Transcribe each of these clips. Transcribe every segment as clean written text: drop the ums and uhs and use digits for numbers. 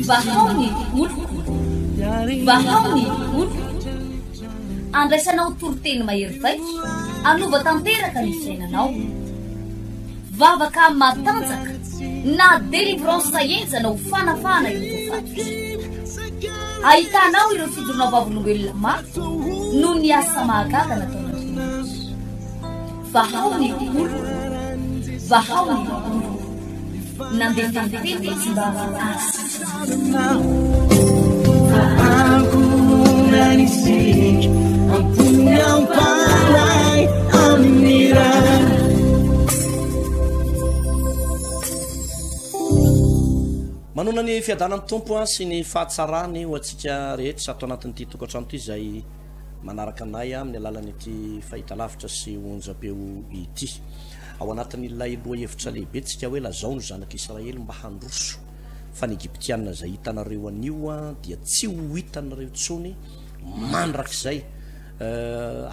vahaony oloko vahaony oloko andraisanao toroteny mahery vaiko anova tanteraka ny fiainanao vavaka matanjaka na délivrance enzana ho fanafana io tofatotra ahitanao ireo fidoronao vavolombelona maro no ny asa mahagaga nataonandriamanitra vahaony oloko vahaony oloko nandefandefety tsy mba manona ny fiadanany tompo sy ny fahatsarany ho atsika rehetra ato anatin'ity tokantrano ity zay manaraka anay amin'ny alalan'ity fahita lavitra sy onjapeo ity ao anatin'ilay loha hevitra lehibe tsika hoe lazao ny zanak'Israely mba handroso fa ny Egyptianina zay hitanareo anio dia tsy ho hitanareo tsony mandrak'izay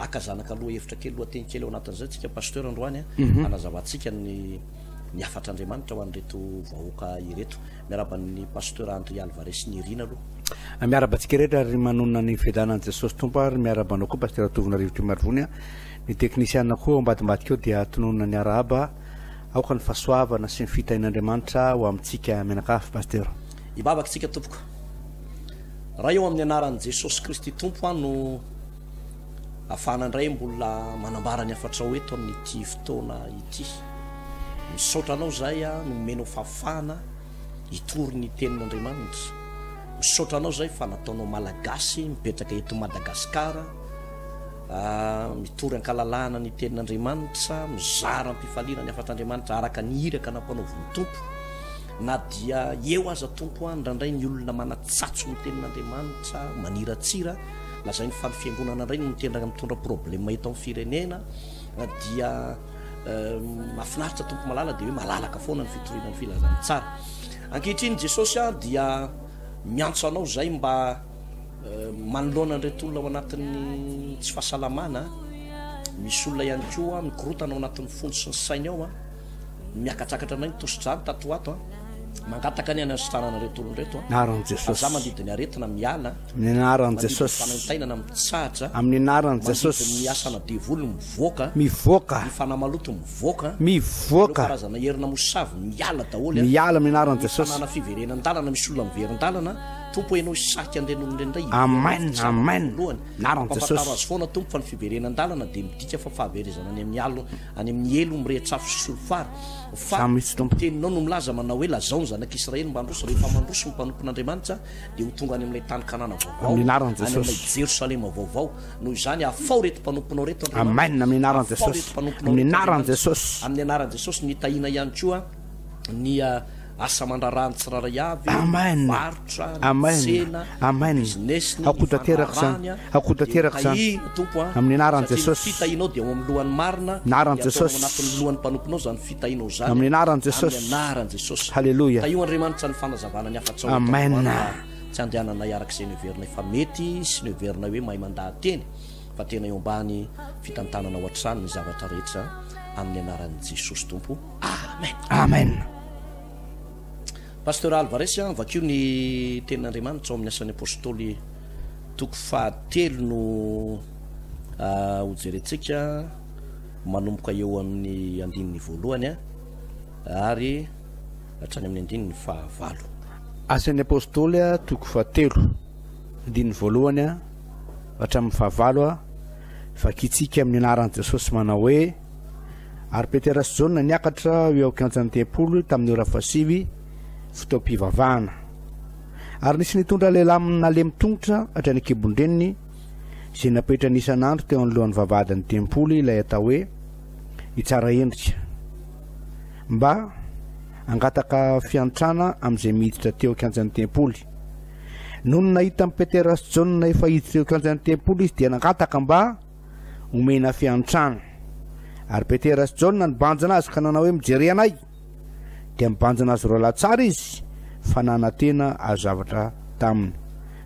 aka zanaka loha hevitra kely lohateny kely ao anatin'izay tsika pasteur androany anazavantsika ny afatr'Andriamanitra ho an'ireto vahoaka ireto miaraban'ny pasteur André Alvarez ny Irina aloha miarabantsika rehetra ary manonona ny fiadanan'i Jesosy tompo ary miarabanao koa pasteur Tovina Rivotra Marivony ny teknisiana koa ambadimbadika eo dia tononona ny arahaba aoka ny fahasoavana sy ny fitahin'Andriamanitra ho amintsika menakafy pasteur ibabaka tsika tompoko raha eo amin'ny anaran'i Jesosy Kristy tompo no ahafahanandray mbola manambara ny afatrao eto amin'ity fotoana ity misaotra anao zay nomenao fahafahana hitory ny tenin'Andriamanitra misaotra anao zay fa nataonao malagasy mipetraka eto Madagasikara mitory ankalalahana ny tenin'Andriamanitra mizara ampifaliana ny afatr'Andriamanitra araka ny iraka nampanaoviny tompo na dia eo aza tompo ndraindray ny olona manatsatso ny tenin'Andriamanitra maniratsira lazay ny fanifiangonana indray no mitendra mitondra problema eto amin'ny firenena dia mafinaritra tompo malala dia hoe malalaka foana ny fitoriana ny filazany tsara ankehitriny Jesosy dia miantso anao zay mba manoloana an'ireto olona ao anatin'ny tsy fahasalamana misy olona ihany koa mikorotana ao anatin'ny fony sy ny sainy ao miakatsakatra anay ny tosidrano tato ato mangataka ny anasitranana reto olonreto naran'i Jesosy za mandidiny aretina miala amin'ny anaran'i Jesosy fanantainana mitsahatra amin'ny anaran'i Jesosy miasana devoly mivoaka mivoaka ny fanamaloto mivoaka mivoaka karazana herina mosavy miala daholy miala amin'ny anaran'i Jesosy fanana fiverenan-dalana misy olona miverin-dalana tompo enao isaky anden'olon'indray amen amen naran'i Jesosy azy foana tompo fa ny fiverenan-dalana dia midika fa fahaverezana any amin'ny alo any amin'ny elo mirehitsafo sy solofary fa teninao no milaza manao hoe lazao ny zanak'Israely mba handroso rehefa mandroso ny mpanompon'Andriamanitra dia ho tonga any amin'ilay tany kanana vaovao amin'ny anaran'i Jesosy amin'ilay Jerosalema vaovao noho izany afao reto mpanomponao reto amen amin'ny anaran'i Jesosy amin'ny anaran'i Jesosy amin'ny anaran'i Jesosy ny tahina ihany koa ny asa mandrarahany tsiraray avy amen varotra amen tsena amen business akotateraka zany tompo amin'ny anaran'i Jesosy fitahinao dia ao amin'ny lohan'ny marina anaran'i Jesosy anatin'ny lohan'ny mpanomponao zany fitahinao zany amin'ny anaran'i Jesosy amin'ny anaran'i Jesosy halleluja io Andriamanitra ny fanazavana ny afatsao amen tsy andehananay arak'izay ny heverina fa mety sy ny heverina hoe mahay mandahateny fa tena eo ambany fitantanana ao an-trano ny zavatra rehetra amin'ny anaran'i Jesosy tompo amen amen pasteur Alvarez vakio ny tenin'Andriamanitra ao amin'ny asan'ny apôstôly toko fahatelo no hojerentsika manomboka eo amin'ny andininy voalohany ary hatrany amin'ny andininy fahavalo asan'ny apôstôly toko fahatelo andininy voalohany hatramin'ny fahavalo vakitsika amin'ny anaran'i Jesosy manao hoe ary Petera sy Jaona niakatra eo aokiantsany tempolo tamin'ny ora fasivy fotoam-pivavahana ary nisy nitondra lehilahy nalemy tongotra hatrany an-kibon-dreniny izay napetra n'isan'andro teo anolohan'ny vavahadin'ny tempoly ilay atao hoe hitsara endrika mba angataka fiantrana amin'izay miditra teo akanjan'ny tempoly noho ny nahita amin'ny Petera sy Jaona efa hiditra teo akanjan'ny tempoly izy dia nangataka mba omena fiantrana ary Petera sy Jaona nibanjana azy ka nanao hoe mijery anay dia mibanjana azy roa latsara izy fa nanantena azo zavatra taminy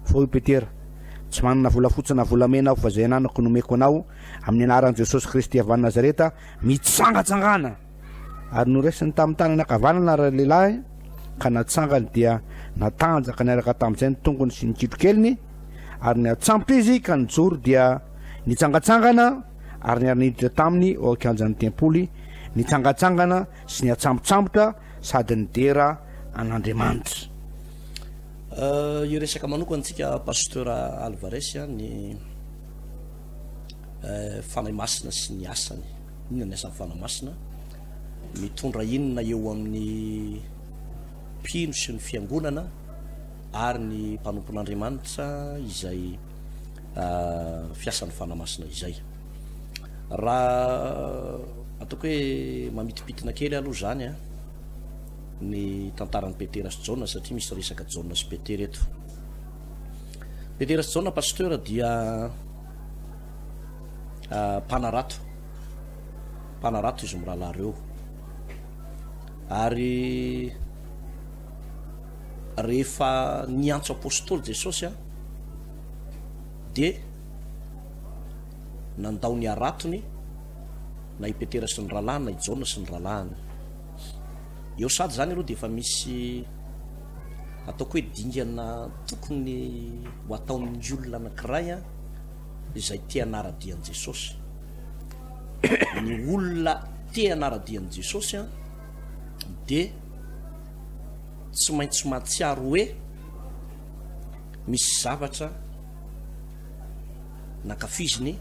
fa hoy Petera tsy manana volafotsy na volamena aho fa zay ananako nomeko anao amin'ny anaran'i Jesosy Kristy avy Nazareta mitsangatsangana ary noraisiny tamin'ny tanany ankavanana raha lehilahy ka natsangany dia natanjaka niaraka tamin'izay ny tongony sy ny kitrokeliny ary ny atsambotra izy ka nijoro dia nitsangatsangana ary niariniditra taminy ao akanjan'ny tempoly nitsangatsangana sy ny atsambotsambotra sady ny dera an'Andriamanitra. Io resaka manokana antsika pasteur Alvarez ny fanahy masina sy ny asany, inona ny asan'ny fanahy masina, mitondra inona eo amin'ny mpino sy ny fiangonana ary ny mpanompon'Andriamanitra izay fiasan'ny fanahy masina izay. Raha ataoko hoe mamitipitina kely aloha zany ny tantaran'ny Petera sy Jaona, satria misy resaka Jaona sy Petera eto. Petera sy Jaona pasteur dia mpanarato izy mirahalahy reo, ary rehefa niantso apôstôly Jesosy dia nandao ny aratony na i Petera sy ny rahalahy na i Jaona sy ny rahalahiny. Eo sady zany aloha dia efa misy ataoko hoe dingana tokony ho ataon'ny olona anankiray izay tia hanaradian'i Jesosy. Ny olona tia hanaradian'i Jesosy dia tsy maintsy mahatsiaro hoe misy zavatra nakafiziny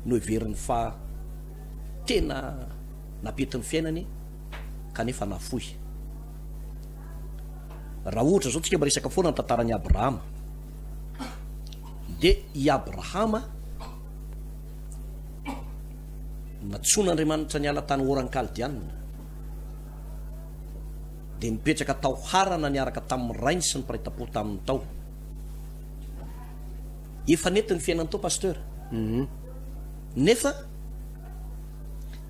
no heveriny fa tena napetin'ny fiainany kanefa nafoy. Raha ohatra zao tsika resaka foana ny tantaran'i Abrahama, dia i Abrahama natsoan'Andriamanitra niala tany Oran-Kaldiana dia nipetraka tao Harana niaraka tamin'ny rainy sy ny mpiraita-po tamin'ny tao. Efa nety ny fiainany tao pasteur. Nefa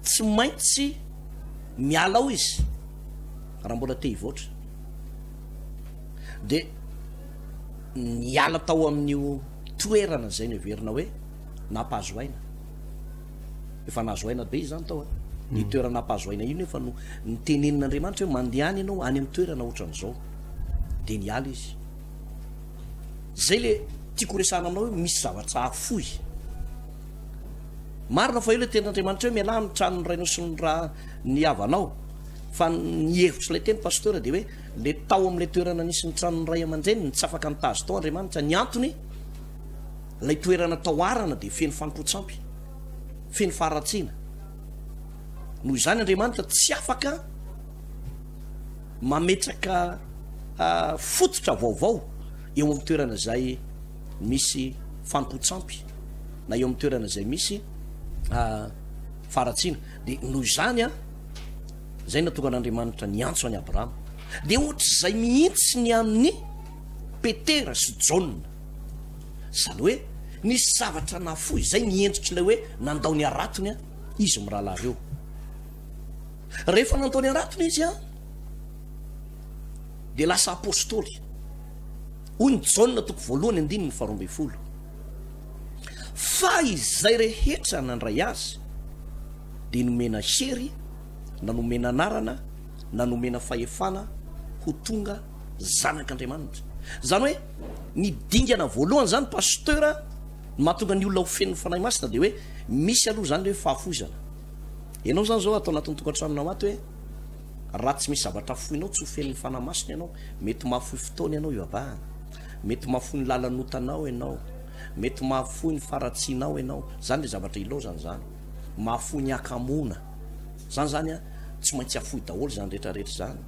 tsy maintsy miala ao izy raha mbola te hivoatra, dia niala tao amin'io toerana zay ny heverina hoe nampahazo aina. Efa nahazo aina be izy zany tao ny toerana nampahazo aina io nefa no nitenenin'Andriamanitra hoe mandehany ianao any amin'ny toerana ohatran'izao, dia niala izy. Zay le tiako resahana aminao hoe misy zavatra hafoy. Marina fa eo le tenin'Andriamanitra hoe miala ny tranony rainao sy ny raha niavanao, fa ny hevitry ilay teny pasteur dia hoe le tao amin'ilay toerana nisy ny tranony ray aman-dreny tsy afaka nitazo tao Andriamanitra. Ny antony ilay toerana tao arana dia feno fanompontsampy, feno faharatsiana. Noho izany Andriamanitra tsy afaka mametraka fototra vaovao eo amin'ny toerana izay misy fanompontsampy na eo amin'ny toerana izay misy faharatsiana. Dia noho izany zay natokan'Andriamanitra niantso any Abrahama. Dia ohatra izay mihitsy ny amin'ny Petera sy Jaona, zany hoe nisy zavatra nafoy zay niendrik'ilay hoe nandao ny aratony izy mirahalahy reo. Rehefa nandao ny aratony izy dia lasa apôstôly. Hoy ny Jaona toko voalohany 9:12. Fa izay rehetra nandray azy dia nomena hery, na nomena anarana, na nomena fahefana ho tonga zanak'Andriamanitra. Zany hoe ny dingana voalohany zany pasteur mahatonga ny olona ho fen'ny fanahy masina dia hoe misy aloha zany hoe fahafoizana. Ianao zany zao atao anatin'ny tokantranona maty hoe raha tsy misy zavatra foinao tsy ho fen'ny fanahy masina ianao, mety mahafoy fotoana ianao ivavahana, mety mahafoy ny lalan'otanao ianao, mety mahafoy ny faratsianao ianao. Zany le zavatra ilaozany zany, mahafoy ny akamona zany tsy maintsy hafoy daholo zany rehetrarehetra zany.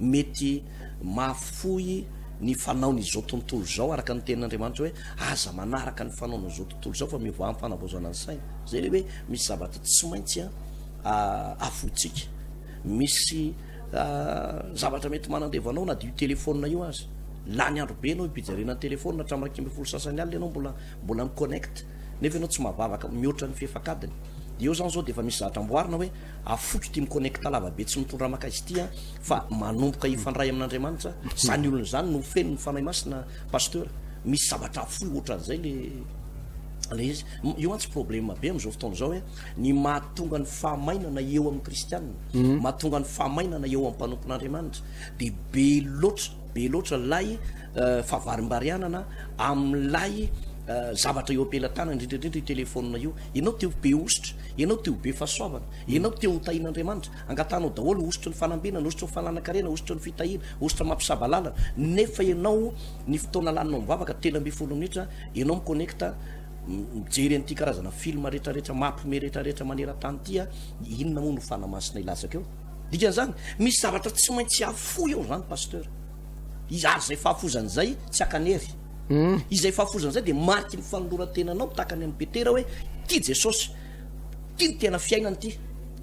Mety mahafoy ny fanaony izao tontolo zao araka ny tenin'Andriamanitra hoe aza manaraka ny fanaona izao tontolo zao fa mivoha amin'ny fanavozana ny saina. Zay le hoe misy zavatra tsy maintsy afoytsika. Misy zavatra mety manandevanao na dio telefônina io azy, lany andro be anao hipijarena ny telefônina hatramin'ny 12 sasany alina ianao mbola miconnecte, nefa ianao tsy mahavavaka mihoatra ny fiefakadiny. Dia eo zany zao dia efa misy zavatra amboarina hoe afoky ty miconnecte lavabe tsy mitondra maka izy ity fa manomboka hifandray amin'Andriamanitra. Zany olona zany no feno ny fanahy masina pasteur. Misy zavatra afoy ohatran'izay le le izy io antsy problema be am'izao fotoana zao hoe ny mahatonga ny fahamainana eo amin'ny kristianina mahatonga ny fahamainana eo amin'ny mpanompon'andriamanitra de be loatra lay fahavarim-barianana am'lay zavatra eo ampelatana indrindrindrindra io telefonina io ianao teo be ositra ianao teo be fahasoavana ianao teo hotahin'andriamanitra angatanao daholo ositra ny fanambinana ositra ny fananakarena ositra ny fitahina ositra mampisabalalana nefa ianao ny fotoana lanina mivavaka 10 minitra ianao miconnecta mijery an'ity karazana film rehetrarehetra mampime rehetrarehetra maneran-tany tya inona moa no fanamasina ilazaka eo dikan'izany misy zavatra tsy maintsy afo eo zany pasteur ary zay fahafozany zay tsy akanery izay fahafozana zay de mariky ny fanoloran-tenanao tahaka ny amin'ny petera hoe ty jesosy ty ny tena fiainana ity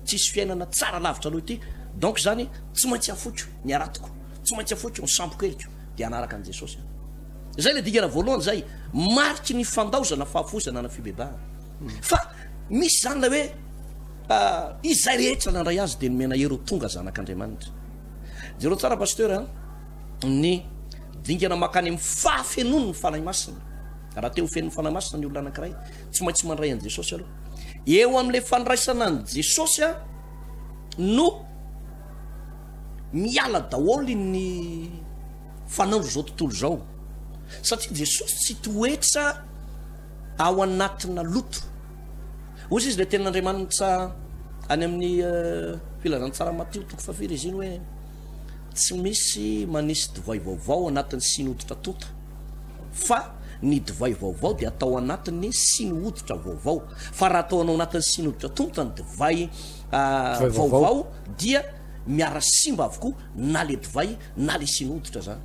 tsisy fiainana tsara lavitra aloha ity donc zany tsy maintsy afotro ny aratiko tsy maintsy afotro ny sampoko eriko de anaraka an' jesosy zay le dikana voalohany zay mariky ny fandaozana fahafozana na fibebahana fa misy zany la hoe izay rehetra nandray azy de nomena ero tonga zanak'andriamanitra jereo tsara pasteur ny dingana makany amin'ny fahafenono ny fanahy masina raha teo fenony fanahy masina ny olona anankiray tsy maintsy mandray an' jesosy aloha eo am'le fandraisana an' jesosy a no miala daholy ny fanaondro zao tontolo zao satria jesosy tsy toetra ao anatina loto ozy izy le ten'andriamanitra any amin'ny filazany tsara matio toko fafiry izy iny hoe tsy misy manisy divay vaovao anatin'ny sinoditra tota fa ny divay vaovao de atao anatin'ny sinoditra vaovao fa raha atao anao anatin'ny sinoditra tota ny divay vaovao dia miara simba avokoa na le divay na le sinoditra zany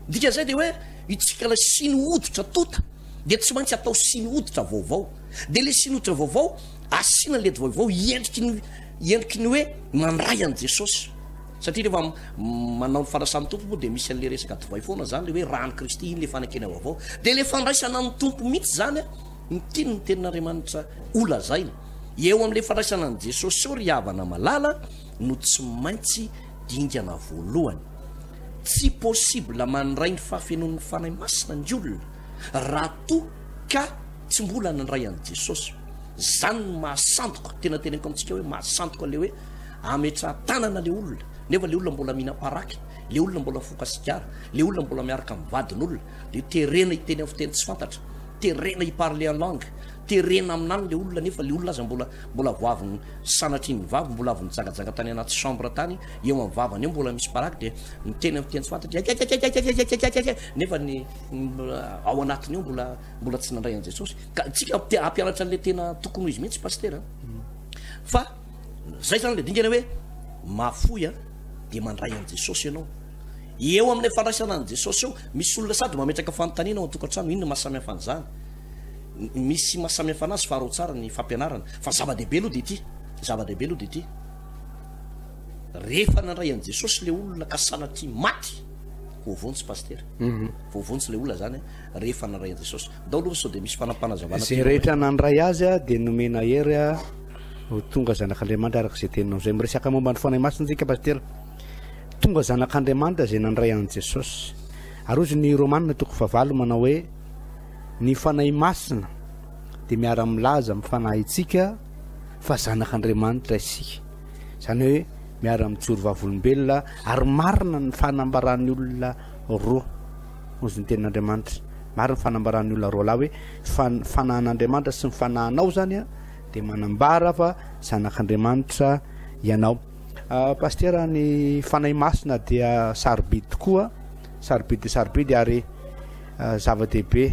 dika zay de hoe itsika la sinoditra tota de tsy maintsy atao sinoditra vaovao de le sinoditra vaovao asina le divay vaovao endriky ny hoe mandray an' jesosy satria rehefa manao ny fanasany tompo moa de misy an'le resaka divay foana zany le hoe rano kristy iny le fanakena vaovao de le fandraisana ny tompo mihitsy zany a nytiny ny tenin'andriamanitra ola zaina eo am'le fandraisana an' jesosy eo ry havana malala no tsy maintsy dingana voalohany tsy possible mandray ny fahafenon'ny fanahy masina ny olona raha to ka tsy mbola nandray an' jesosy zany no mahasantoka tena teneko amitsika hoe mahasantoka le hoe ametraha-tanana le olona nefa le olona mbola mihina-paraky le olona mbola fokasigara le olona mbola miaraka mivadin'olona de terena hiteny amin'ny fiteny tsy fantatra terena hiparle en langue terena aminany le olona nefa le olona aza mbola voaviny sanatriny vavy mbola avy nijagajaga tany anaty chambre tany eo amin'ny vavany eo mbola misy paraky de miteny amin'ny fiteny tsy fantatra nefa ny ao anatiny eo mbola tsy nandray an' jesosy ka tsika ampianatra an'le tena tokony ho izy mihitsy pasteur fa zay zany le dingana hoe mafoy a de mandray an' jesosy ianao eo amin'le fandraisana an' jesosy eo misy olona sady mametraka fanontaniana ao an-tokantrano inona mahasamihafa an'izany misy mahasamihafa anazy faharao tsara ny fampianarana fa zava-dehibe aloha de ity zava-dehibe aloha de ity rehefa nandray an' jesosy le olona ka sanatry maty voavontsy pasteur voavontsy le olona zany rehefa nandray an' jesosy dao aloha sao de misy fanampanazavana zay rehetra nandray azy a de nomena hery a ho tonga zanak'andriamanitra araka zay teninao zay miresaka momba ny fanahy masina tsika pasteur tonga zanak'andriamanitra zay nandray an' jesosy ary ozy ny romanina toko favalo manao hoe ny fanahy masina de miara milaza mifanahitsika fa zanak'andriamanitra isika zany hoe miara mitsoro vavolombelona ary marina ny fanambaran'ny olona roa ozy ny tenin'andriamanitra marina ny fanambaran'ny olona roa lahy hoe fanahan'andriamanitra sy ny fanahanao zany a de manambara fa zanak'andriamanitra ianao pasteur ny fanahy masina dia sarobidy tokoa sarobidy ary zava-dehibe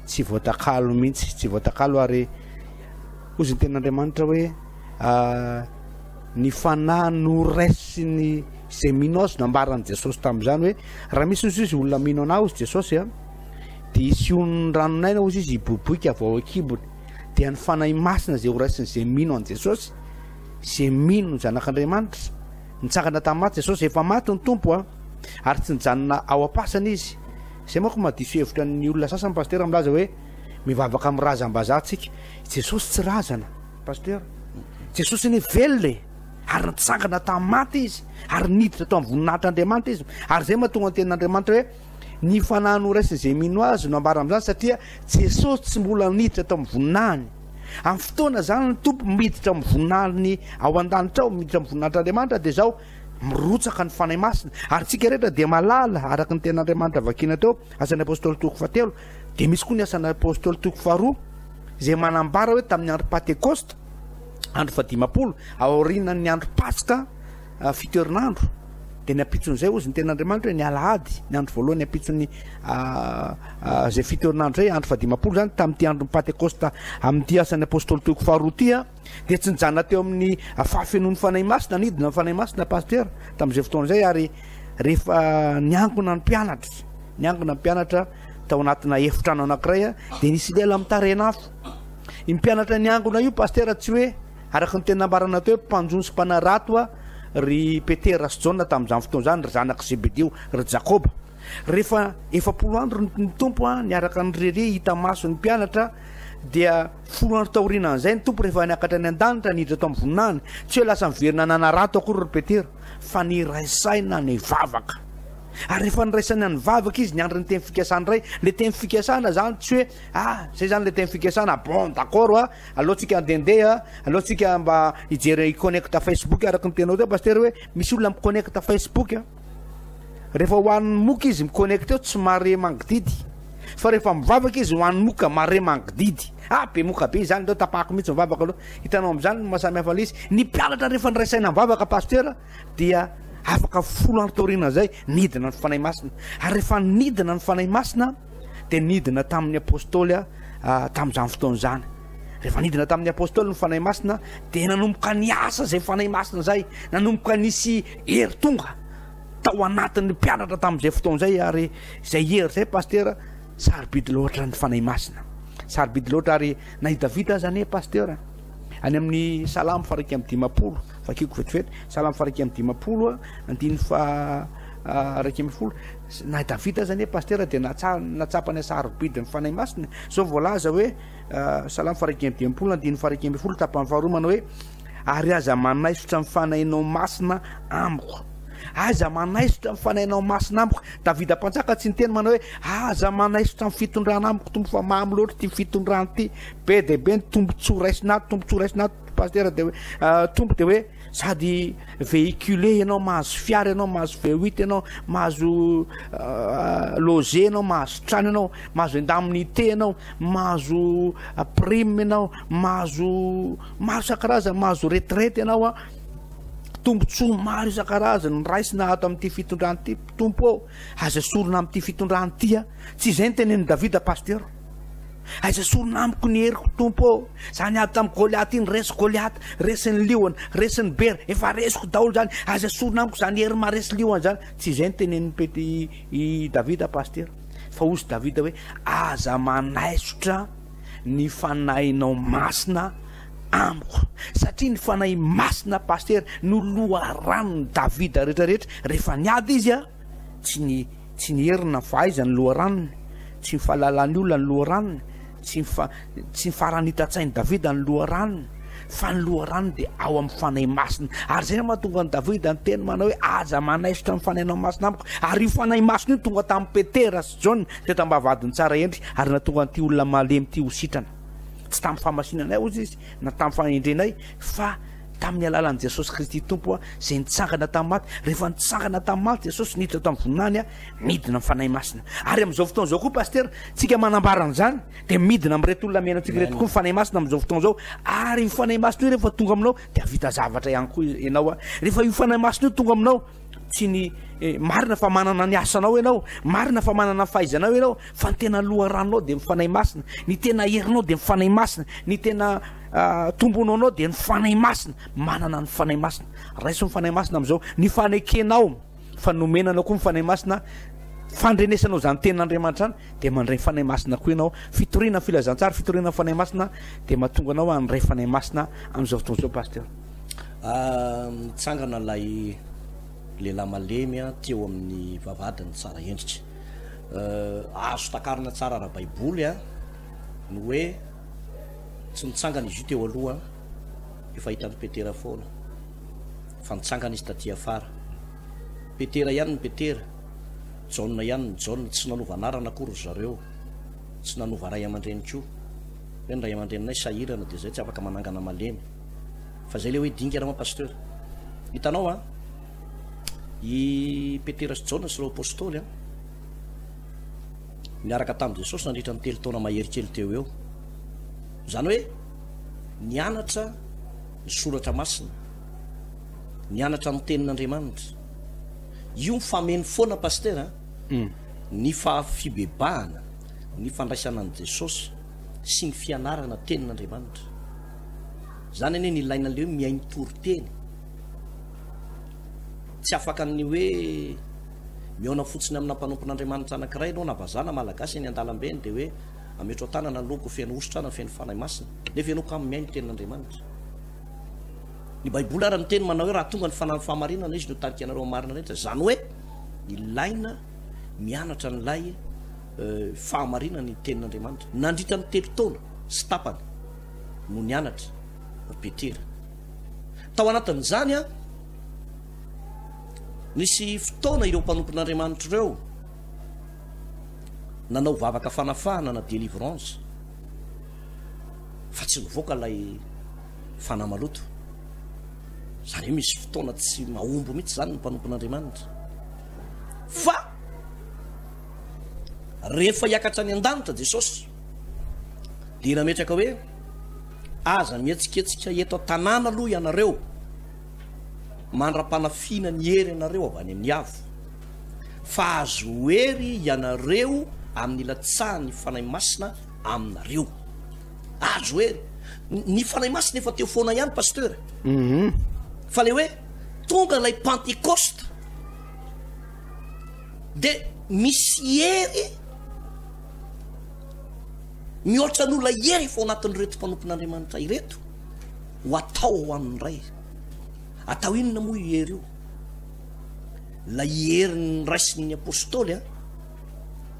tsy voatakalo mihitsy tsy voatakalo ary ozy ny tenin'andriamanitra hoe ny fanahy no raisiny zay mino azy no ambaran' jesosy tam'izany hoe raha misy ozy izy olona mino ana ozy jesosy a de isyon'ny ranonaina ozy izy hiboiboika avao akibony dia ny fanahy masina zay ho raisiny zay mino an' jesosy zay mino ny zanak'andriamanitra nitsangana tamaty jesosy efa maty ny tompo a ary tsy nijanona ao am-pasana izy zay moako mahadiso hevitra ny olona sasany pasteur milaza hoe mivavaka amin'ny razam-bazatsika jesosy tsy razana pasteur jesosy ny velole ary nitsangana tamaty izy ary niditra tao amin'ny voninahitr'andriamanitra izy ary zay mahatonga ny tenin'andriamanitra hoe ny fanahno raisy zay mino azy no ambara am'izany satria jesosy tsy mbola niditra tao amin'ny voninahiny amin'ny fotoana zany ny tompo miditra amin'ny voninahiny ao an-danitra ao miditra amin'ny voninahitran'andriamanitra de zao mirotsaka ny fanahy masina ary tsika rehetra de malala araky ny ten'andriamanitra vakina teo asan'ny apôstôly toko 7 de misy koa ny asan'ny apôstôly toko 2 zay manambara hoe tamin'ny andro Pentecoste andro 15 aorinan'ny andro Pasika fitoerinandro de ny apitson'izay ozy ny ten'andriamanitra hoe ny alahady ny andro voalohany apitsony zay fitoerinandro zay andro 15 zany tamin'ity andro Pentecoste amin'ity asan'ny apôstôly toko 2 ty de tsy nijanona teo amin'ny fahafenon'ny fanahy masina nidina ny fanahy masina pasteur tamin'izay fotoana zay ary rehefa niangona ny mpianatra tao anatina efitrano anankiray de nisy lela mi'tarenafo ny mpianatra niangona io pasteur tsy hoe araky ny tena nambarana teo hoe mpanjony sy mpanarato ry Petera sy Jona tamin'izany fotoana zany ry zanaky Zebedeo ry Jakoba rehefa 40 andro ny tompo niaraka ny rery hita maso ny mpianatra dia 10 andro taorinan'izay ny tompo rehefa niakatra ny an-danitra niditra tao amin'ny voninahiny tsy hoe lasa miverina nanarato akory ry Petera fa niraisaina ny vavaka ary rehefa niraisana ny vavaka izy niandry ny teny fikasana ray le teny fikasana zany tsy hoe zay zany le teny fikasana bon d'accord alohatsika andendeha alohatsika mba hijery connecte Facebook araky ny tenao teo pasteur hoe misy olona miconnecte Facebook rehefa hoan'ny moka izy miconnecte eo tsy mare mangididy fa rehefa mivavaka izy hoan'ny moka mare mangididy be moka be zany ndeo tapahako mihitsy mivavaka aloha hitanao am'izany mahasamihafa le izy ny mpianatra rehefa niraisaina mivavaka pasteur dia afaka 10 andro taorina zay nidina ny fanahy masina ary rehefa nidina ny fanahy masina de nidina tamin'ny apôstôly tamin'izany fotoana zany rehefa nidina tamin'ny apôstôly ny fanahy masina de nanomboka ny asa zay fanahy masina zay nanomboka nisy hery tonga tao anatin'ny mpianatra tamin'izay fotoana zay ary zay hery zay pasteur sarobidy loatra ny fanahy masina sarobidy loatra ary nahita vita zany pasteur any amin'ny salamo faraiky amin'ny 10 fakiko vetivety salamo faraiky amin'ny 10 andiny fa raiky amin'ny 10 nahita vita zany pasteur de natsapany sarobidy ny fanahy masina zao voalaza hoe salamo faraiky amin'ny 10 andiny faraiky amin'ny 10 tapany faharoa manao hoe ary aza manaisotra ny fanahinao masina amiko aza manaisotra ny fanahinao masina amiko Davida mpanjaka tsy niteny manao hoe aza manaisotra ny fitondrana amiko tombo fa mamy loatra ty fitondrana ty be de be ny tombo tsoraisinato pasteur de tombo de hoe sady véhiculé ianao mahazo fiara ianao mahazo V8 ianao mahazo loger ianao mahazo trano ianao mahazo indemnité ianao mahazo prime ianao mahazo maro isan-karazany mahazo retraite ianao tombotsoa maro isan-karazany raisina ato amin'ity fitondrany ty tompo ao aza sorona amin'ity fitondrany ty tsy izay ny tenen'ny Davida pasteur aza sorona amiko ny heriko tompo ao zany aby tamin'ny Goliaty iny resy Goliaty resin'ny liona resin'ny bera efa resiko daholo zany aza sorona amiko zany hery maresy liona zany tsy izay ny tenen'ny i Davida pasteur fa ozy Davida hoe aza manaisotra ny fanahinao masina amiko satria ny fanahy masina pasteur no loharanony Davida rehetrarehetra rehefa niady izy tsy ny herina fahaizany loharanony tsy mifahalalany olona ny loharanony tsy ny faranita-tsainy Davida ny loharanony fa ny loharanony de ao amin'ny fanahy masina ary zay mahatonga ny Davida ny teny manao hoe aza manaisotra ny fanahinao masina amiko ary io fanahy masina io tonga tamin'ny Petera sy John te tambavadiny tsara endry ary natonga an'ity olona malemy ty ho sitrana tsy tamin'ny fahamasinanay ozy izy na tamin'ny fanendrenay fa tamin'ny alalan'i Jesosy Kristy tompo zay nitsangana tamin'ny maty rehefa nitsangana tamin'ny maty Jesosy niditra tamin'ny voninahiny midina amin'ny fanahy masina ary amin'izao fotoana zao koa pasteur tsika manambara an'izany de midina amin'reto olona miainantsika reto koa ny fanahy masina amin'izao fotoana zao ary io fanahy masina io rehefa tonga aminao de avita zavatra ihany koa ianao rehefa io fanahy masina io tonga aminao tsy ny marina fa manana ny asanao ianao marina fa manana ny fahaizanao ianao fa ny tena loharanonao de mifanahy masina ny tena herinao de mifanahy masina ny tena tombonao de ny fanahy masina manana ny fanahy masina raiso mifanahy masina am'izao ny fanekenao fa nomenanao koa mifanahy masina fandrenesanao zany tenin'Andriamanitra zany de mandray fanahy masina koa ianao fitorina filazantsara fitorina fanahy masina de mahatonga anao andray fanahy masina am'izao fotoana zao pasteur mitsangana lay lehilahy malemy teo amin'ny vavadiny tsara endritra azo takarina tsara raha baiboly no hoe tsy nitsangana izy io teo aloha efa hitany Petera foana fa nitsangana izy taty afara Petera ihany ny Petera jauna ihany ny jauna tsy nanova anarana akory zareo tsy nanova ray aman-dreny koa hoe ny ray aman-dreninay sahirana dia zay tsy afaka manangana malemy fa zay le hoe dinkana ma pasteur hitanao a i Petera sy Jaona sy reo apôstôly a niaraka tamin'i Jesosy nandritra ny 3 taona maherikely teo eo zany hoe nianatra ny soratra masina nianatra ny tenin'Andriamanitra io mifameny foana pasteur a ny fibebahana ny fandraisana an' Jesosy sy ny fianarana tenin'Andriamanitra zany anie ny ilaina leo miainy toriteny tsy afaka ny hoe miona fotsiny amina mpanompon'Andriamanitra anankiray anao na bazana malagasy ny andalambeny dia hoe ametro tanana ny loko feno ositra na feno fanahy masina nefa ianao ka miainy tenin'Andriamanitra ny baiboly ara ny teny manao hoe raha tonga ny fahamarinana izy no tarika anareo marina rehetra zany hoe ilaina mianatra n'lay fahamarina ny tenin'Andriamanitra nandritra ny 3 taona sy tapany no nianatra Petera tao anatin'izany a nisy fotoana ireo mpanompon'Andriamanitra ireo nanao vavaka fanafahana na délivrance fa tsy mivoaka lay fanamaloto zany hoe misy fotoana tsy mahombo mihitsy zany ny mpanompon'Andriamanitra fa rehefa hiakatra any an-danitra Jesosy dia nametraka hoe aza mihetsiketsika eto an-tanàna aloha ianareo mandra-panafina ny hery ianareo avy any amin'ny avo fa azo hery ianareo amin'ny ilatsahany fanahy masina aminareo azo hery ny fanahy masina efa teo foana ihany pasteur fa le hoe tonga ilay Pentecoste dia misy hery mihoatra n'olona hery efa ao anatin'ireto mpanompon'Andriamanitra ireto ho atao ho amin'ny ray atao inona moa io hery io lay hery ny raisin'ny apôstôly a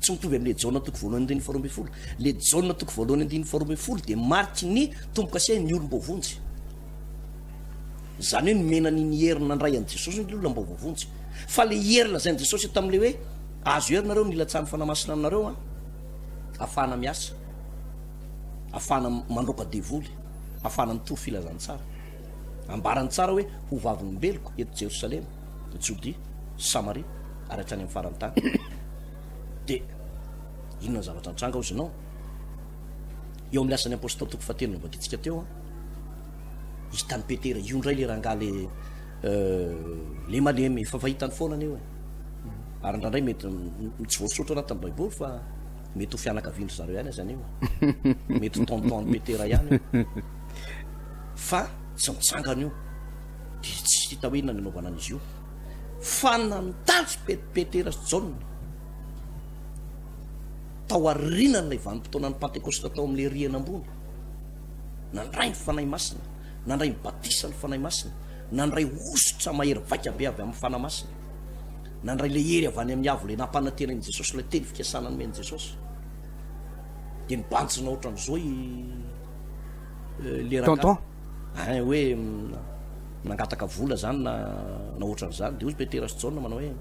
tsy mitovy amin'le Jaona toko voalohany 1:12 le Jaona toko voalohany 1:12 dia mariky ny tombo-kasay ny olom-bovonjy zany hoe nomena n'iny hery nandray an' Jesosy ny olona mbo-vovonjy fa le hery lazain'i Jesosy tamin'le hoe azo hery nareo nilatsahan'ny fanamasina aminareo a afahana miasa afahana mandroaka devoly afahana mitory filazantsara ambarany tsara hoe ho vavolombeloko eto Jerosalema Jodia Samaria ary hatrany amin'ny farany tany dia inona ny zavatra nitranga ozy ianao eo amin'ny asan'ny apôstôly toko 7 no bakitsika teo a hitany Petera io ndray le rangaha le malemy efa fahitany foana aneo ary ndrandray mety tsy voasotra anatin'ny baiboly fa mety ho fianakavindry zareo ihany zany io mety tonton ny Petera ihany fa tsy mitsangana io dia tsy hita hoe inona ny anaovana an'izy io fa nandalitsy Petera sy Jaona tao arinan'ilay vanim-potoanan'ny Pentecoste tao amin'le riana ambony nandray ny fanahy masina nandray ny batisa ny fanahy masina nandray ositra mahery vaika be avy amin'ny fanahy masina nandray le hery avy any amin'ny avo le nampanantenan'i Jesosy ilay teny fikasana nomen'i Jesosy dia nibanjina ohatran'izao le tonton hoe nangataka vola zany na ohatran'izany dia ozy Petera sy Jaona manao hoe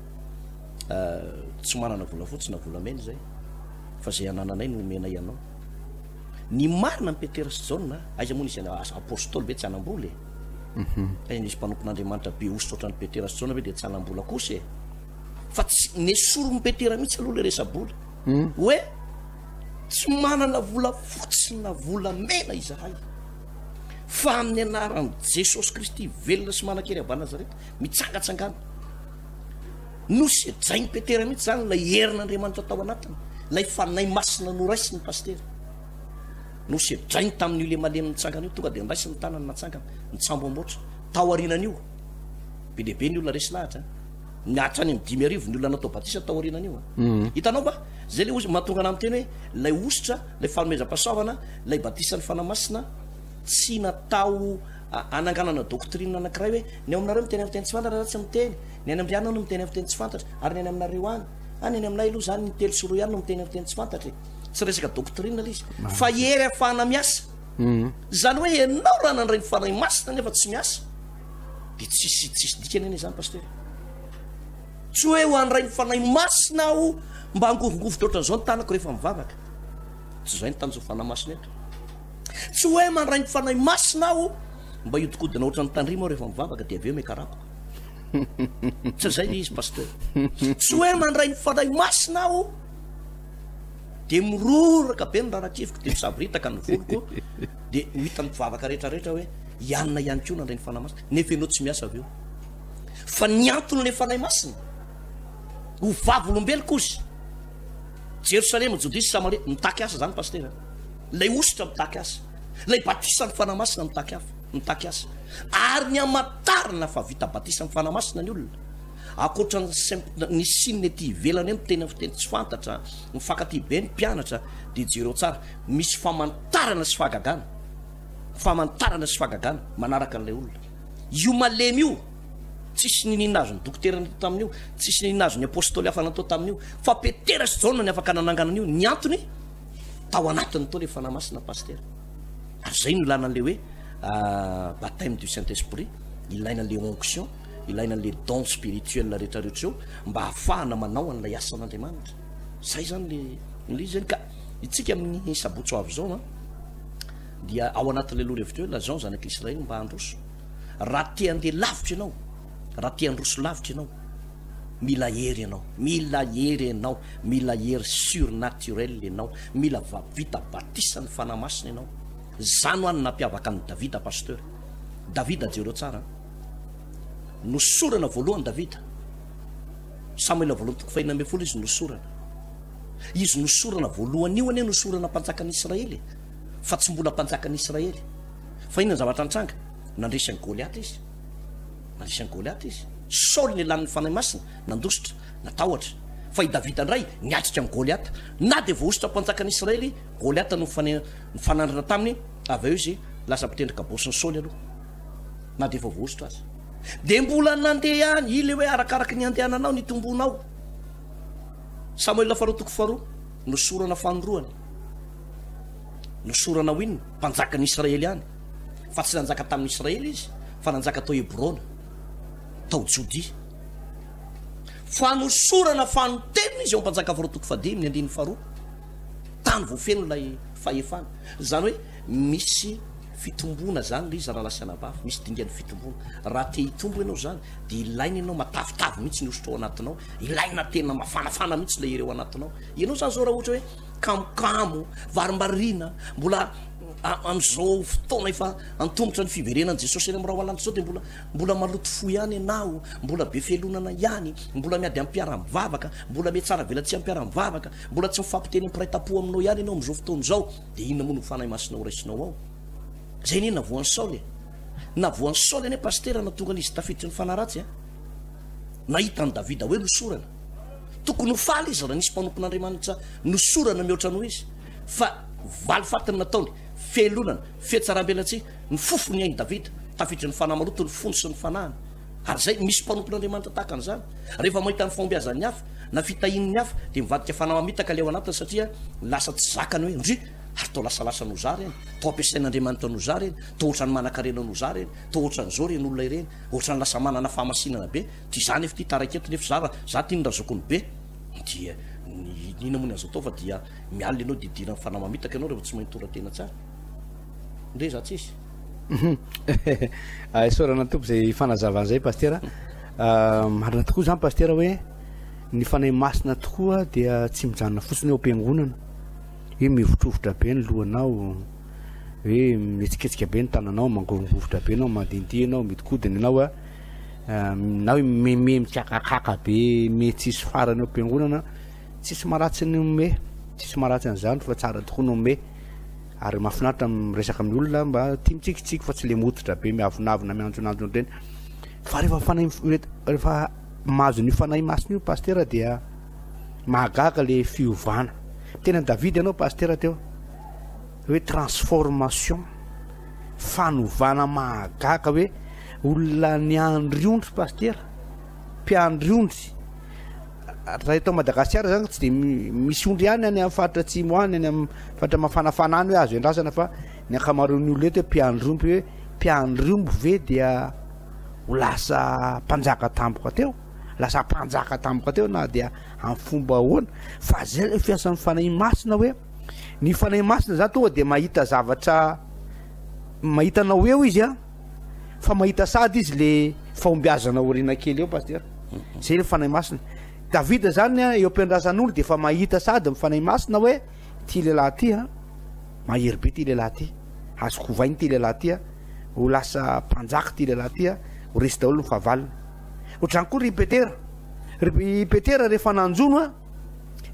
tsy manana vola fotsy na vola mena zay fa zay anananay no omena ianao ny marina ny Petera sy Jaona aiza moa nisy apôstôly be tsy anam-bola nisy mpanompon'Andriamanitra be ositra ohatran'ny Petera sy Jaona be dia tsy anam-bola kosa fa tsy nesoron'ny Petera mihitsy aloha le resa-bola hoe tsy manana vola fotsy na vola mena izahay fa amin'ny anaran'i Jesosy Kristy velona sy manan-kery avy Nazareta mitsangatsangana no sedrainy Petera mihitsy zany lay herin'Andriamanitra tao anatiny lay fanahy masina no raisiny pasteur no sedrainy tamin'io le malemy nitsangana io tonga dia nraisy ny tanany natsangana nitsambo amboatra tao arinan'io be lehibe ny olona resy lahatra niatra any amin'ny 5 ny olona natao batisa tao arinan'io hitanao ba zay le ozy mahatonga ana amin'ny teny hoe lay ositra lay fanomezam-pahasoavana lay batisa ny fanahy masina tsy natao ananganana doctrine anankiray hoe ny ao aminareo miteny amin'ny teny tsy fantatra tsy miteny ny any amin'ny anao no miteny amin'ny teny tsy fantatra ary ny any aminareo any any aminay aloha zany ny telo sy roa ihany no miteny amin'ny teny tsy fantatra tsy resaka doctrine la izy fa hery afahana miasa zany hoe ianao raha nandray ny fanahy masina nefa tsy miasa dia tsisy dikany anie zany pasteur tsy hoe ho andray nyfanay masina aho mba hangovingovotra ohatran'izao ny tanako rehefa mivavaka tsy zay ny tanyzao fanahy masina eto tsy hoe mandray ny fanay masina aho mba iodikodina ohatran'ny tandrima aho rehefa mivavaka dia avy eo mekarako tsy zay le izy pasteur tsy hoe mandray ny fanay masina aho de miroraka be ny rarakiviko de misabritaka ny voloko de hita mivavaka rehetrarehetra hoe ianina ihany koa nandray ny fanahy masina nefa ianao tsy miasa avy eo fa niantony le fanay masina ho vavolombeloko ozy Jerusalema jodisy Samaria mitaky asa zany pasteur lay ositra mitaky asa lay batisa ny fanahy masina mitaky asa ary ny amatarina fa vita batisa ny fanahy masina ny olona akoatra ny sinny ty ivelany eo miteny fiteny tsy fantatra mifankaty be ny mpianatra de jereo tsara misy famantarana sy fagagana manaraka an'ilay olona io malemy io tsisy nininazo ny dokotera natao tamin'io tsisy nininazo ny apôstôly hafa natao tamin'io fa Petera sy Jaona ny afaka nananganan'io ny antony tao anatiny tao le fanahy masina pasteur ary zay no ilana an'le hoe baptême du Saint-Esprit ilaina le onction ilaina le don spirituel rehetrarehetra eo mba ahafahana manao an'ilay asan'Andriamanitra zay zany le zany ka itsika amin'ny sabotso avy zao dia ao anatin'le lohahevitra hoe lazao zanak'Israely mba handroso raha te andeha lavitra ianao raha te handroso lavitra ianao mila hery ianao mila hery surnaturel ianao mila vita batisa ny fanahy masina ianao zany hoany nampiavaka ny Davida pasteur Davida jereo tsara nosorana voalohany Davida Samuel voalohany toko 4 izy nosorana voalohany io ane nosorana mpanjakany Israely fa tsy mbola mpanjakany Israely fa inona zavatra nitranga nandresany Goliath izy Saul ny lan'ny fanahy masina nandositra natahotra fa i Davida ndray niatrika amin'ny Goliath na de voositra mpanjakany Israely Goliath no fanandrana taminy avy eo izy lasa mpitendry kabosiny Saul aloha na de efa voositra azy de mbola nandeha any ile hoe arakaraky ny andehananao ny tombonao Samuel faharoa toko 2 nosorana fanoroany nosorana win mpanjakany Israely any fa tsy nanjaka tamin'ny Israely izy fa nanjaka tao Hebrona tao Jodi fa nosorana fanotenina izy eo mpanjaka faharoa toko 5 ny andiny faharoa tany voafeno lay fahefana zany hoe misy fitombona zany le izy raha lasana bafy misy dingany fitombona raha te hitombo ianao zany de ilaina ianao matavitavy mihitsy ny ositra ao anatinao ilaina tena mafanafana mihitsy le ireo anatinao ianao zany zao raha ohatra hoe kamokamo varimbarina mbola am'izao fotoana efa antombotra ny fiverenan'i Jesosy eny am'raha oalanitra zao de mbola maloto fo ihany ianao mbola be fialonana ihany mbola miady ampiara-mivavaka mbola me tsara vela tsy ampiara-mivavaka mbola tsy mifampiteny ampiray-tapo aminao ihany ianao am'izao fotoana zao de inona moa no fanahy masinao raisinao ao zay ny navoan'ny Saul ane pasteur na tonga izy tafiditra ny fanaratsy nahita ny Davida hoe nosorana tokony ho faly izy raha nisy mpanompon'Andriamanitra nosorana mihoatra no izy fa valy fatiny nataony felonana fihetsaram-belatsy ny fofony ainy Davida tafiditra ny fanahy maloto ny fony sy ny fanahany ary zay misy mpanompon'Andriamanitra tahaka an'izany rehefa mahita ny fombiazan'ny hafa na fitahin'ny hafa de mivadika fanahy mamitaka le ao anatiny satria lasa tsy zakany hoe ndry ary tao lasalasa nozary eny tao ampiasain'Andriamanitra nozary eny tao ohatrany manan-karena nozary eny tao ohatran'izao reny olona ireny ohatrany lasa manana fahamasinana be ty zany efa ty taraketo nefa za ty nrazokony be dia nina mony azo atao fa dia mialy ianao didirany fanahy mamitaka ianao rehefa tsy mahita tena tsara ndre za tsisy sorana tompo zay fanazavan'zay pasteur marina tokoa zany pasteur hoe ny fanahy masina tokoa dia tsy mijanona fotsiny eo am-piangonana hoe mivotrovotra be ny lohanao hoe mietsiketsika be ny tananao mangovingovotra be anao mandindia anao mitikodiny anao na hoe meme mikakakaka be me tsisy farany eo am-piangonana tsisy maratsy ny ome tsisy maratsy an'izany fa tsara tokoa ny ome ary mahafinaritra miresaka amin'ny olona mba tia mitsikitsiky fa tsy le mototra be miavonavina mianjonanjony reny fa rehefa mahazo ny fanahy masina io pasteur dia mahagaga le fiovana tena Davida ianao pasteur teo hoe transformation fanovana mahagaga hoe olona ny andriondry pasteur mpiandriondry raha eto Madagasikara zany tsy de misy ondry ihany any amin'ny faritra atsimo any amin'ny faritra mafanafana any hoe azo endrasana fa ny ankamaroan'ny olona eto hoe mpiandriomby hoe mpiandriomby ve dia ho lasa mpanjaka tampoka teo lasa mpanjaka tampoka teo na dia amin'ny fomba ahoana fa zay le fiasan'ny fanahy masina hoe ny fanahy masina zany tonga de mahita zavatra mahitanao eo izy a fa mahita sady izy le fahombiazana orina kely eo pasteur zay le fanahy masina Davida zany a eo am-piandrasan'olo de fa mahita sady mifanahy masina hoe ty lehilahy ty a mahery be ty lehilahy ty azoko ovainy ty lehilahy ty a ho lasa mpanjaka ty lehilahy ty a ho resy daholo ny fahavalina ohatrany koa ry Petera rehefa nanjono a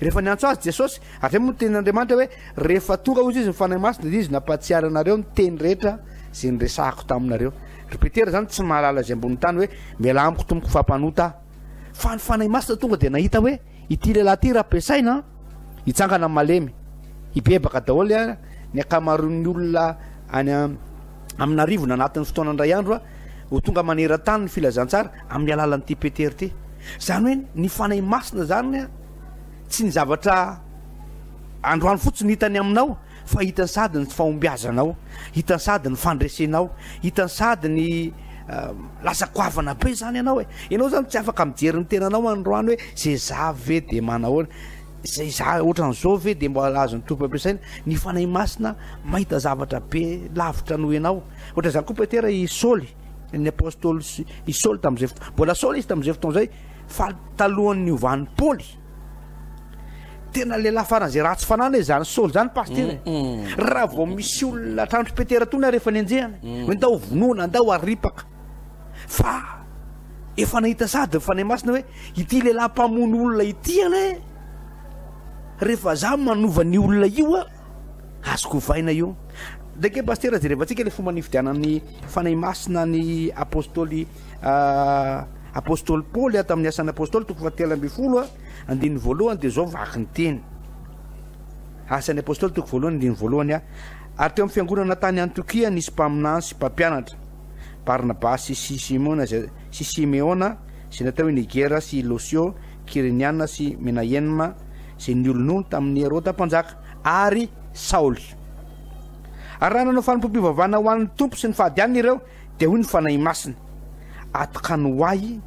rehefa niantso azy Jesosy ary moa tenin'Andriamanitra hoe rehefa tonga ozy izy mifanahy masina de izy nampatsiary anareo ny teny rehetra zay nyresahako taminareo ry Petera zany tsy mahalala zay ambony tany hoe miala amiko tompoko fampanota fa ny fanahy masina tonga de nahita hoe ity lehilahy ty raha ampiasaina hitsangana malemy hibebaka daholo a ny akamaroan'ny olona any amin'ny arivona anatin'ny fotoana andray andro a ho tonga maneran-tany ny filazantsara amin'ny alalan'ity Petera ty zany hoe ny fanahy masina zany a tsy ny zavatra androany fotsiny hitany aminao fa hitany sady ny fahombiazanao hitany sady ny fandresenao hitany sady ny lasa koavana be zany ianao ianao zany tsy afaka mijery ny tenanao androany hoe zay za ve de manahoana zay za ohatran'izao ve de mba azony tompo ampiasaina ny fanahy masina mahita zavatra be lavitra no ianao ohatra zany koa Petera i Saoly ny apôstôly i Saoly tam'izay fotoana mbola Saoly izy tam'izay fotoana zay fa talohan'ny niovan'ny Paoly tena lehilahy faran'izay raha tsy fanana hoe zany Saoly zany pasteur raha vao misy olona trandro Petera tony rehefa nianjehana hoe ndao vonoana ndao aripaka fa efa nahita sady fanahy masina hoe ity lehilahy mpamono olona ity ane rehefa za manova ny olona io a azoko vaina io deke pasteur zay rehefa antsika le fomba nifidianan'ny fanahy masina ny apôstôly Paoly tamin'ny asan'ny apôstôly 7:20 andiny voalohany de zao vaky ny teny asan'ny apôstôly 7:1 a ary teo amin'ny fiangonana tany Antiokia nisy mpaminany sy mpampianatra Barnabasy sy Simeona sy natao hoe Nigera sy Losio Kiriniana sy Menahenma zay niolonono tamin'ny Herôta mpanjaka ary Saoly ary raha nanao fanampom-pivavahana ho an'ny tompo sy ny fahadianina ireo de hoy ny fanahy masina atoka ny hoay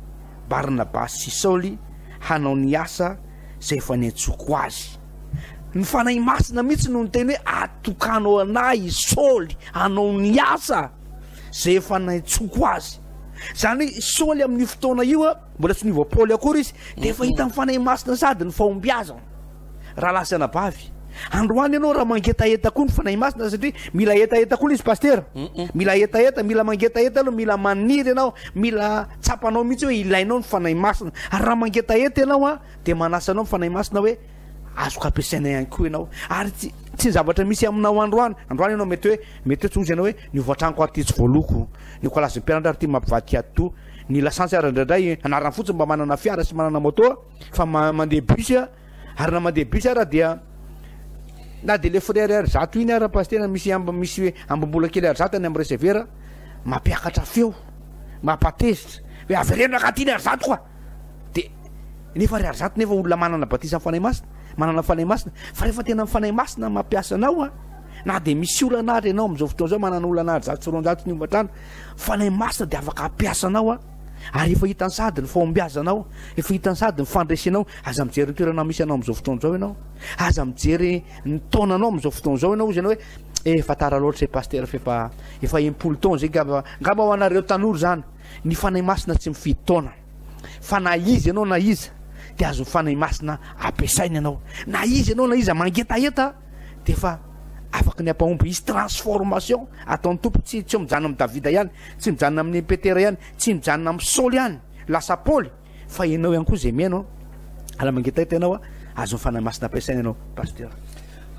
Barnabasy sy Saoly hanao ny asa zay efa niantsoko azy ny fanahy masina mihitsy no ny teny hoe atokanao anahy Saoly hanao ny asa zay efa niantsoko azy zany hoe Saoly amin'ny fotoana io a mbola tsy niova Paoly akory izy de efa hita ny fanahy masina sady ny fahombiazana raha lasa anabavy androany ianao raha mangetaeta koa ny fanahy masina satria mila etaeta koa izy pasteur mila etaeta mila mangetaeta aloha mila maniry ianao mila tsapanao mihitsy hoe ilainao ny fanahy masina ary raha mangetaeta ianao a de manasanao ny fanahy masina hoe azoko ampiasaina ihany koa ianao ary tsy zavatra misy aminao androany ianao mety hoe tsy ozy ianao hoe niovatraniko ary ty tsy voaloko ny kolazy mpianatra ary ty mampivady kiato ny lasansy ary indraindray anarana fotsiny mba manana fiara sy manana moto fa mandeha bus a ary na mandeha bus ara dia na de le frère ary zato iny ara pasteur misy ambambola kely ary zato any amin'ny recevera mampiakatra feo mampatezitra hoe avereno akatiny ary zato koa de nefa ary zato nefa olona manana batisa fanahy masina manana fanahy masina fa rehefa tena fanahy masina mampiasa anao a na de misy olanahary ianao am'izao fotoana zao manana olanahary zato sy roanjato ny ombatrano fanahy masina de afaka ampiasa anao a ary efa hitany sady ny fahombiazanao efa hitany sady ny fandresenao aza mijery ny toerana misy anao am'izao fotoana zao ianao aza mijery ny taonanao am'izao fotoana zao ianao izy ianao hoe efa tara loatra zay pasteur efa impolo taona zay ngamba ho anareo tanora zany ny fanahy masina tsy mifidy taona fa na izy ianao na iza de azo fanahy masina ampiasaina ianao na izy ianao na iza mangetaeta de fa afaka ny ampahomby izy transformation ataon'ny tompo tsy mijanona amin'ny Davida ihany tsy mijanona amin'ny Petera ihany tsy mijanona amin'ny Saoly ihany lasa Paoly fa ianao ihany koa zay mihainao ala mangetaeta ianao a azo ny fanahy masina ampiasaina ianao pasteur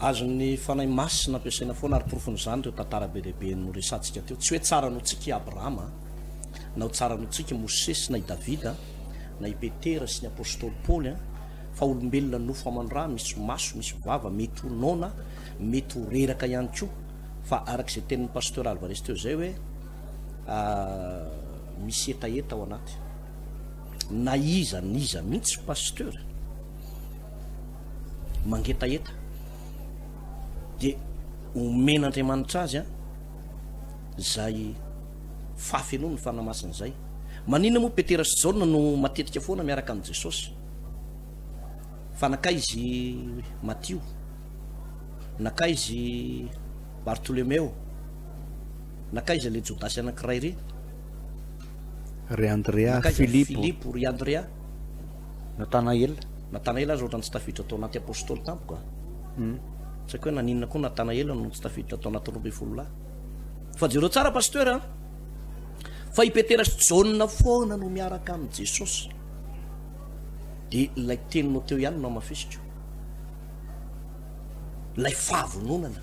azo ny fanahy masina ampiasaina foana ary porofon'izany teo tantara be lehibe no resantsika teo tsy hoe tsara no tsika i Abrahama na ho tsara no tsika Mosesy na i Davida na i Petera sy ny apôstôly Paoly a fa olombelona nofo aman-drà misy maso misy vava mety ho nona mety ho reraka ihany koa fa arak'izay tenin'ny pasteur Alvarez teo zay hoe misy etaeta ao anaty na iza mihitsy pasteur mangetaeta de omen'Andriamanitra azy a zay fafenoa ny fanahy masina zay manina moa Petera sy Jaona no matetika foana miaraka amin'ny Jesosy fa nakay izy Mattio, nakay izy Bartolomeo, nakay izy le Jodasy anankiray re, ry Andrea, Filipo, ry Andrea, Natanaela azy ohatrany tsy tafiditra tao anaty apôstôly tampoka tsy haiko hoe naninona koa Natanaela no tsy tafiditra tao anaty 12 lahy fa jereo tsara pasteur fa i Petera sy Jaona foana no miaraka amin'ny Jesosy dia ilay teninao teo ihany no amafisika ilay fahavononana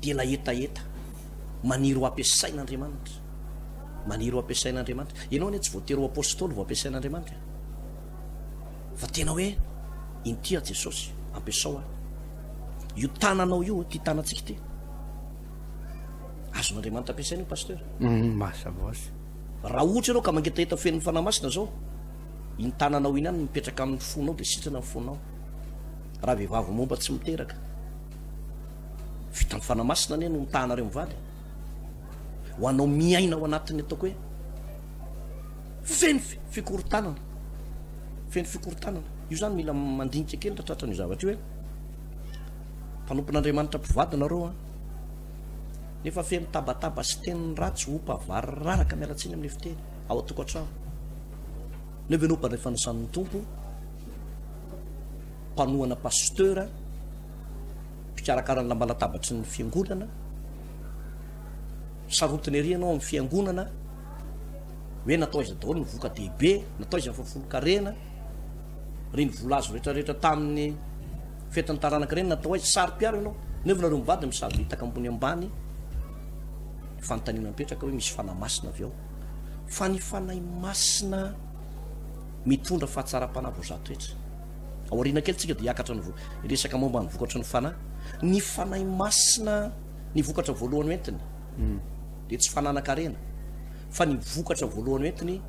dia ilay etaeta maniry ho ampiasain'Andriamanitra, maniry ho ampiasain'Andriamanitra. Ianao anie tsy voatery ho apôstôly vo ampiasain'Andriamanitra fa tena hoe intia Jesosy ampiasao io tananao io ty tanantsika ty azon'Andriamanitra ampiasaina io pasteur masavoasy raha ohatra ianao ka mangetaheta fen'ny fanamasina zao iny tananao iny any mipetraka amin'ny fonao dia sitrana amin'ny fonao raha vehivavy momba tsy miteraka vitan'ny fanamasina anie no mitahana reo mivady ho anao miaina ao anatiny ataoko hoe feny fikorotanana io zany mila mandinika kely tratratra ny zavatra io hoe mpanompon'Andriamanitra mpivady nareo nefa feno tabataba sy teniny ratsy hompavararaka mialatsiny amin'ny fiteny ao atokantrano nevenompa ny fanasan'ny tompo mpanohana pasteur mpikarakarany lambalatabatry ny fiangonana sarotiny ery ianao amin'ny fiangonana hoe natao iza daholo ny voka dehibe natao izy fafolo-karena reny volazo rehetrarehetra tamin'ny fetiny taranaka reny natao aizy sary piaro ianao nefa nareo mivady misary hitaka ambony ambany fanontaniana mipetraka hoe misy fanahy masina avy ao fa ny fanahy masina mitondra fahatsara-panahy zato rehetra aoriana kely tsika dia hiakatra ny resaka momba ny vokatra ny fanahy ny fanahy masina ny vokatra voalohany entiny dia tsy fananakarena fa ny vokatra voalohany entiny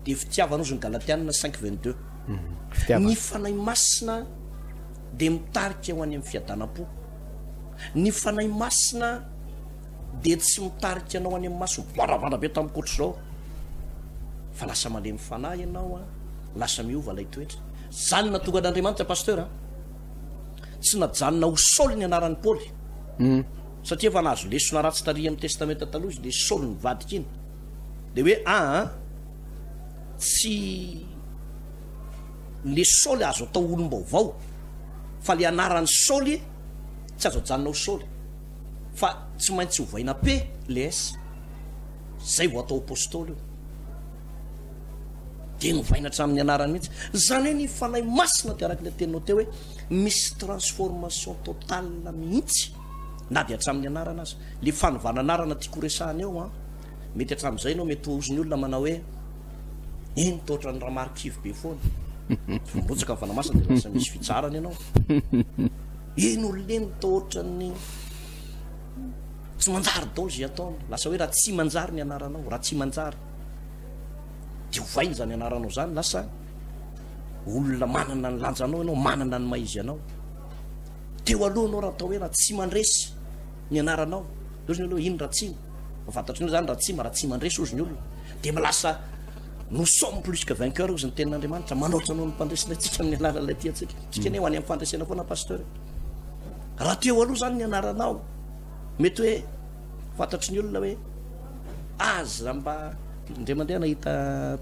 dia fitiavana ozy ny Galatianina 5:22 ny fanahy masina dia mitarika ho any amin'ny fiadanam-po, ny fanahy masina dia tsy mitarika anao any amin'ny maso varavara be tamin'ny koatra zao fa lasa malemy fanahy ianao lasa miova lay toetra zany natonga an'Andriamanitra pasteur tsy najanona ho Saoly ny anaran'ny Paoly satria efa nahazo lesona ratsy taria amin'ny testamenta taloha izy dia Saoly nivadika iny dia hoe tsy le Saoly azo atao olom-baovao fa le anaran'ny Saoly tsy azo ajanona ho Saoly fa tsy maintsy hovaina pe le S zay vao atao apôstôly io dia novaina hatramin'ny anarany mihitsy zany hoe ny fanahy masina dia araka le teninao teo hoe misy transformation totale mihitsy na dia hatramin'ny anarana azy le fanovana anarana tiako resahany eo mety hatramin'izay ianao mety ozony olona manao hoe eny toatra ny raha marikivy be foana mirotsaka ny fanahy masina dia lasa misy fitsarany ianao eny olona eny toatra ny tsy manjary daoly zay ataony lasa hoe raha tsy manjary ny anaranao raha tsy manjary dia hovainy zany anaranao zany lasa olona manana ny lanjanao ianao manana ny maizy anao teo alohanao raha atao hoe raha tsy mandresy ny anaranao ozy ny aloha iny raha tsima fantatry ny zany raha tsy mandresy ozy ny olona dia milasa nous sommes plus que vainqueurs ozy ny tenin'Andriamanitra manoatra anao ny mpandresina tsika amin'ny anaran'ilay ty atsika tsika ne ho any amin'ny fandresena foana pasteur raha teo aloha zany ny anaranao mety hoe fantatry ny olona hoe aza mba indray mandeha nahita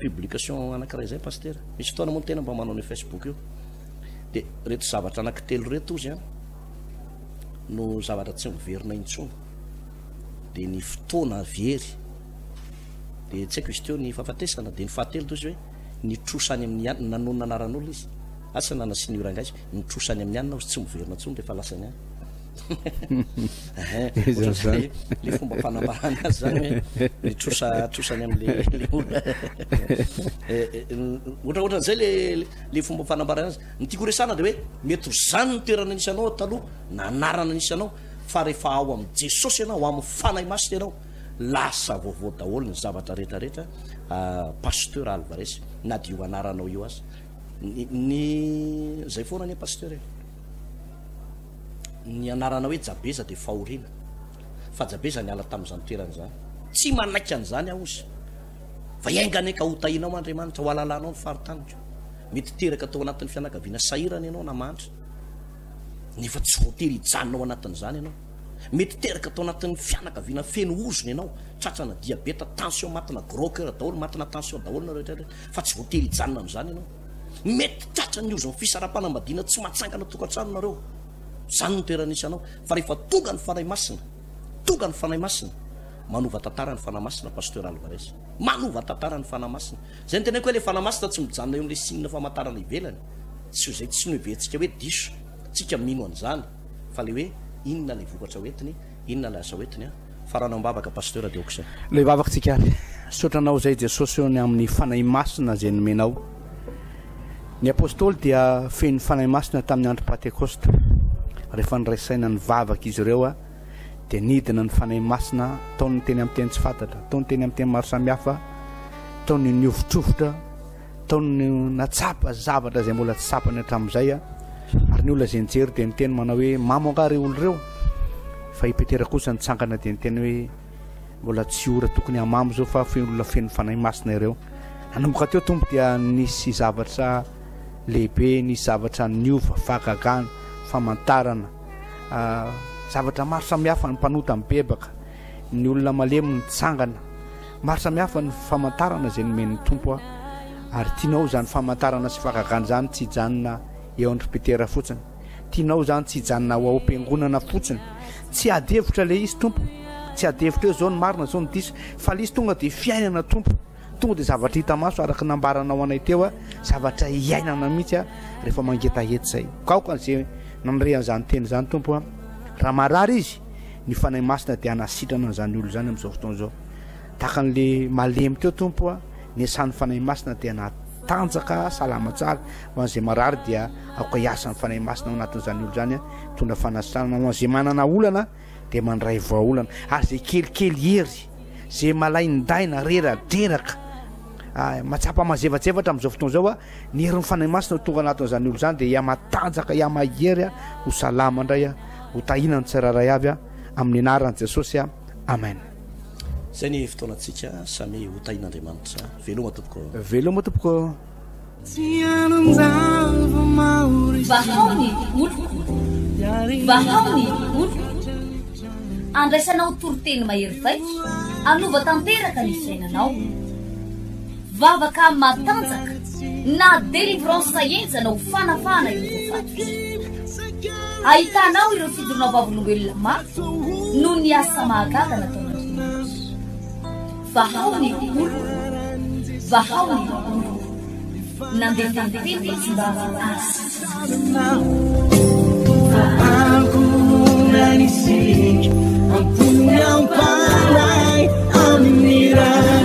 publication anankiray zay pasteur misy fotoana moa tena mba manao ny Facebook io dia reto zavatra anankitelo reto ozy no zavatra tsy miverina intsony dia ny fotoana very dia tsy haiko izy teo ny fahafatesana dia ny fahatelo toy izy hoe nitrosany amin'ny any nanonona anaran'olona izy asa nanasiany ranga izy nitrosany amin'ny anina ozy tsy miverina intsony dia fa lasany any le fomba fanambarana azy zany hoe nitrosany am'le olona ohatraohatran'izay le fomba fanambarana azy ny tiako resana dia hoe mety zany ny toerana nisy anao taloha na anarana nisy anao fa rehefa ao amin'ny Jesosy ianao amin'ny fanahy masina ianao lasa vaovao daholo ny zavatra rehetrarehetra pasteur Alvarez na dia io anaranao io azy ny zay foana anie pasteur ny anarana hoe Jabeza dia fahoriana fa Jabeza niala tamin'izany toerana zany tsy manaiky an'izany aho izy fa iaingany ka hotahinao andriamanitra ho alalanao ny faritaniko mety teraka tao anatin'ny fianakaviana sahirana ianao namanitra nefa tsy voatery hijanonao anatin'izany ianao mety teraka tao anatin'ny fianakaviana feno ozony ianao tratrana diabeta tension matina groker daholo matina tension daholo rehetra fa tsy voatery hijanona amin'izany ianao mety tratra ny ozony fisara-panambadiana tsy mahatsangana tokantrano nareo zany no toeranisy anao fa rehefa tonga ny fanahy masina manova tantara ny fanahy masina pasteur Alvarez manova tantara ny fanahy masina zay ny tenako hoe le fanahy masina tsy mijanona eo am'le sinina famantarana ivelany tsy zay tsy noeventsika hoe diso tsika mino an'izany fa le hoe inona le vokatra hoentiny inona le asa hoentiny farana mbavaka pasteur de oksa le vavaka tsika sotranao zay Jesosy eo ny amin'ny fanahy masina zay nomenao ny apôstôly dia feno fanahy masina tamin'ny andro Pentecoste rehefa nyresaina ny vavaka izy ireo dia nidina ny fanahy masina taony teny amin'ny teny tsy fantatra taony teny amin'ny teny maro samihafa taony niovitrofotra taony natsapa zavatra zay mbola tsy tsapany hatramin'izay ary ny olona zay nijery dia niteny manao hoe mamonga reo olo reo fa ipetera kosa nitsangana dia niteny hoe mbola tsy ora tokony hamamo zao fa olona feno fanahy masina ireo nanomboka teo tompo dia nisy zavatra lehibe nisy zavatra niova fakagana famantarana zavatra maro samihafa ny mpanota mibebaka ny olona malemy nitsangana maro samihafa ny famantarana zay nomen'ny tompo ary tianao zany famantarana sy fakagana zany tsy hijanona eo andro petera fotsiny tianao zany tsy hijanona ho am-piangonana fotsiny tsy adevitra le izy tompo tsy adevitra eo zao ny marina zao ny diso fa le izy tonga dia fiainana tompo tonga dia zavatra hita maso araka nambaranao anay teo zavatra hiainana mihitsy rehefa mangetahety zay kaoka an'izay nanrehan'izany teny zany tompo raha marary izy ny fanahy masina dia anasitrana n'izany olo zany amin'izao fotoana zao tahaka an'le malemy teo tompo ny asan'ny fanahy masina dia natanjaka salama tsara ho an'izay marary dia aoka hiasa ny fanahy masina ao anatin'izany olo zany tondra fanasana ho an'izay manana olana dia mandray voaolana ary zay kelikely hery zay malaindaina reradreraka matsapa mazevajevatra amin'izao fotoana zao ny herin'ny fanahy masina tonga anatin'izany olo zany dia iamatanjaka iamahery ho salama indray ho tahina ny tsiraray avy amin'ny anaran'i Jesosy amen zay ny fotoanantsika samy ho tahin'Andriamanitra veloma tompoko veloma tompoko vahaony olo andraisanao toroteny mahery vaitra anova tanteraka ny fiainanao vavaka matanjaka na délivrance enjanao fanafana izofato ahitanao ireo fidorona vavolombelona maro no ny asa mahagaga nataon'Andriamanitra vahaony olo nandehandeha tsy mba ampuni ao Pai, a menina